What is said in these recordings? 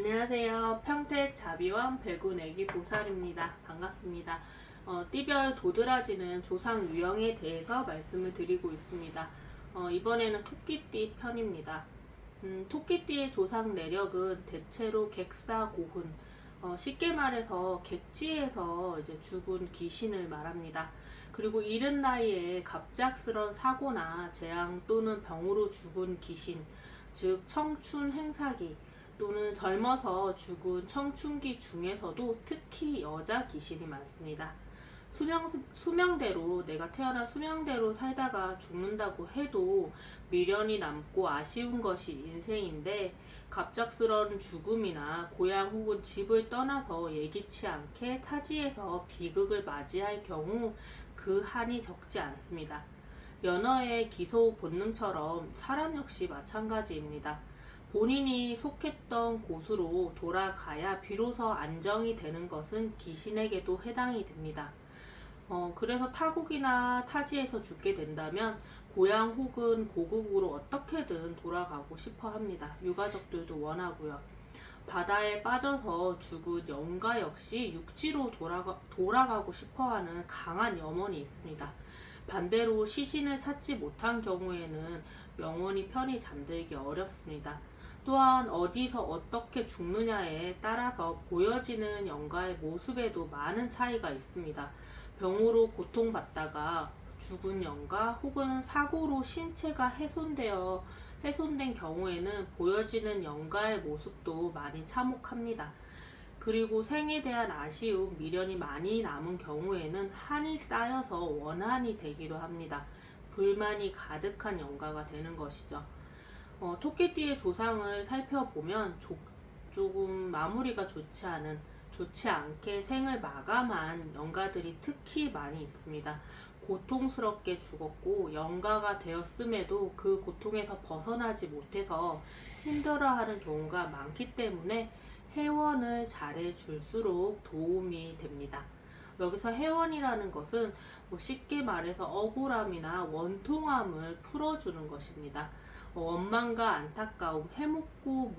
안녕하세요. 평택 자비원 배구내기 보살입니다. 반갑습니다. 띠별 도드라지는 조상 유형에 대해서 말씀을 드리고 있습니다. 이번에는 토끼띠 편입니다. 토끼띠의 조상 내력은 대체로 객사고훈, 쉽게 말해서 객지에서 이제 죽은 귀신을 말합니다. 그리고 이른 나이에 갑작스런 사고나 재앙 또는 병으로 죽은 귀신, 즉 청춘 행사기, 또는 젊어서 죽은 청춘기 중에서도 특히 여자 귀신이 많습니다. 수명대로 내가 태어난 수명대로 살다가 죽는다고 해도 미련이 남고 아쉬운 것이 인생인데, 갑작스러운 죽음이나 고향 혹은 집을 떠나서 예기치 않게 타지에서 비극을 맞이할 경우 그 한이 적지 않습니다. 연어의 기소 본능처럼 사람 역시 마찬가지입니다. 본인이 속했던 곳으로 돌아가야 비로소 안정이 되는 것은 귀신에게도 해당이 됩니다. 그래서 타국이나 타지에서 죽게 된다면 고향 혹은 고국으로 어떻게든 돌아가고 싶어 합니다. 유가족들도 원하고요. 바다에 빠져서 죽은 영가 역시 육지로 돌아가고 싶어하는 강한 염원이 있습니다. 반대로 시신을 찾지 못한 경우에는 영원히 편히 잠들기 어렵습니다. 또한 어디서 어떻게 죽느냐에 따라서 보여지는 영가의 모습에도 많은 차이가 있습니다. 병으로 고통받다가 죽은 영가 혹은 사고로 신체가 훼손된 경우에는 보여지는 영가의 모습도 많이 참혹합니다. 그리고 생에 대한 아쉬움, 미련이 많이 남은 경우에는 한이 쌓여서 원한이 되기도 합니다. 불만이 가득한 영가가 되는 것이죠. 토끼띠의 조상을 살펴보면 조금 마무리가 좋지 않게 생을 마감한 영가들이 특히 많이 있습니다. 고통스럽게 죽었고 영가가 되었음에도 그 고통에서 벗어나지 못해서 힘들어하는 경우가 많기 때문에 회원을 잘해줄수록 도움이 됩니다. 여기서 회원이라는 것은 쉽게 말해서 억울함이나 원통함을 풀어주는 것입니다. 원망과 안타까움, 해묵고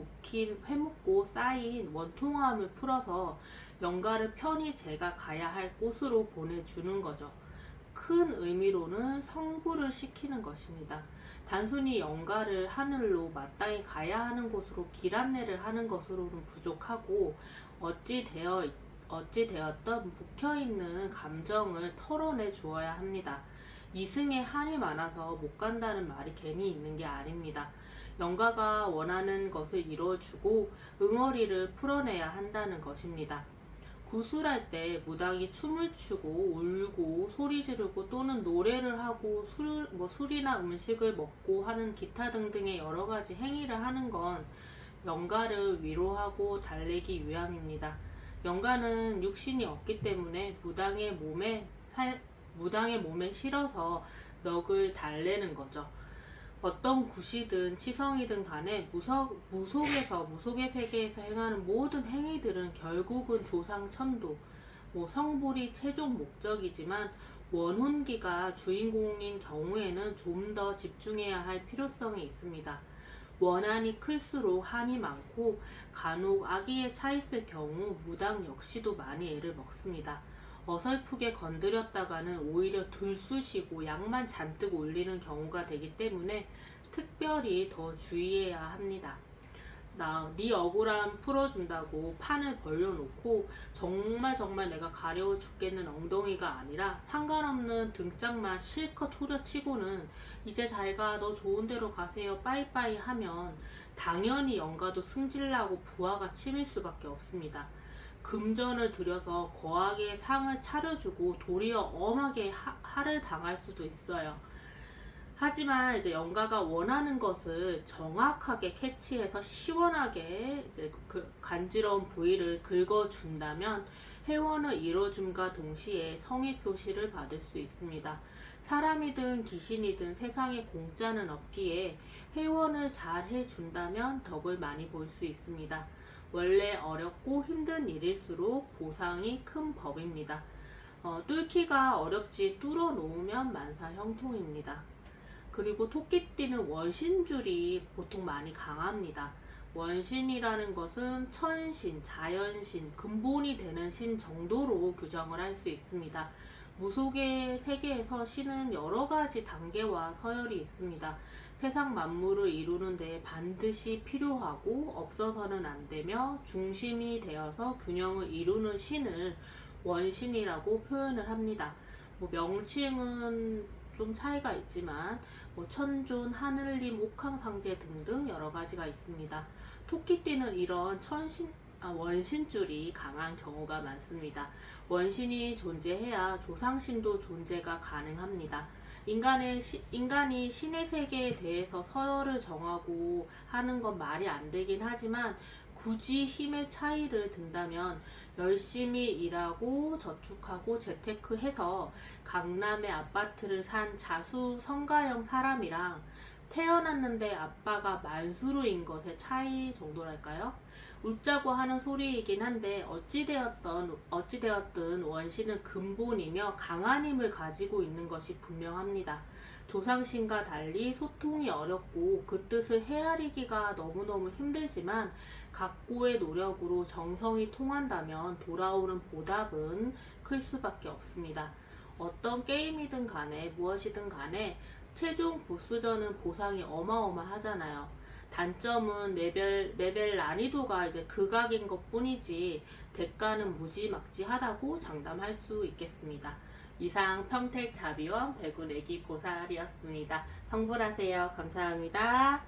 쌓인 원통함을 풀어서 영가를 편히 제가 가야 할 곳으로 보내주는 거죠. 큰 의미로는 성불을 시키는 것입니다. 단순히 영가를 하늘로 마땅히 가야 하는 곳으로 길 안내를 하는 것으로는 부족하고, 어찌되었던 묵혀있는 감정을 털어내 주어야 합니다. 이승에 한이 많아서 못 간다는 말이 괜히 있는 게 아닙니다. 영가가 원하는 것을 이뤄주고 응어리를 풀어내야 한다는 것입니다. 구술할 때 무당이 춤을 추고 울고 소리 지르고 또는 노래를 하고 술이나 음식을 먹고 하는 기타 등등의 여러 가지 행위를 하는 건 영가를 위로하고 달래기 위함입니다. 영가는 육신이 없기 때문에 무당의 몸에 실어서 넋을 달래는 거죠. 어떤 굿이든 치성이든 간에 무속의 세계에서 행하는 모든 행위들은 결국은 조상 천도, 성불이 최종 목적이지만 원혼기가 주인공인 경우에는 좀 더 집중해야 할 필요성이 있습니다. 원한이 클수록 한이 많고 간혹 악의에 차 있을 경우 무당 역시도 많이 애를 먹습니다. 어설프게 건드렸다가는 오히려 들쑤시고 약만 잔뜩 올리는 경우가 되기 때문에 특별히 더 주의해야 합니다. 네 억울함 풀어준다고 판을 벌려놓고 정말 내가 가려워 죽겠는 엉덩이가 아니라 상관없는 등짝만 실컷 후려치고는 이제 잘가, 너 좋은 데로 가세요, 빠이빠이 하면 당연히 영가도 승질나고 부하가 치밀 수밖에 없습니다. 금전을 들여서 거하게 상을 차려주고 도리어 엄하게 할을 당할 수도 있어요. 하지만 이제 영가가 원하는 것을 정확하게 캐치해서 시원하게 이제 그 간지러운 부위를 긁어준다면 회원을 이뤄줌과 동시에 성의 표시를 받을 수 있습니다. 사람이든 귀신이든 세상에 공짜는 없기에 회원을 잘 해준다면 덕을 많이 볼 수 있습니다. 원래 어렵고 힘든 일일수록 보상이 큰 법입니다. 뚫기가 어렵지 뚫어 놓으면 만사 형통입니다. 그리고 토끼띠는 원신줄이 보통 많이 강합니다. 원신이라는 것은 천신, 자연신, 근본이 되는 신 정도로 규정을 할 수 있습니다. 무속의 세계에서 신은 여러 가지 단계와 서열이 있습니다. 세상 만물을 이루는 데 반드시 필요하고 없어서는 안 되며 중심이 되어서 균형을 이루는 신을 원신이라고 표현을 합니다. 명칭은 좀 차이가 있지만 천존, 하늘님, 옥황상제 등등 여러 가지가 있습니다. 토끼띠는 이런 원신줄이 강한 경우가 많습니다. 원신이 존재해야 조상신도 존재가 가능합니다. 인간이 신의 세계에 대해서 서열을 정하고 하는 건 말이 안 되긴 하지만 굳이 힘의 차이를 든다면 열심히 일하고 저축하고 재테크해서 강남의 아파트를 산 자수 성가형 사람이랑 태어났는데 아빠가 만수르인 것의 차이 정도랄까요? 웃자고 하는 소리이긴 한데 어찌되었든 원신은 근본이며 강한 힘을 가지고 있는 것이 분명합니다. 조상신과 달리 소통이 어렵고 그 뜻을 헤아리기가 너무너무 힘들지만 각고의 노력으로 정성이 통한다면 돌아오는 보답은 클 수밖에 없습니다. 어떤 게임이든 간에 무엇이든 간에 최종 보스전은 보상이 어마어마하잖아요. 단점은 레벨 난이도가 이제 극악인 것 뿐이지 대가는 무지막지하다고 장담할 수 있겠습니다. 이상 평택 자비원 배구내기 보살이었습니다. 성불하세요. 감사합니다.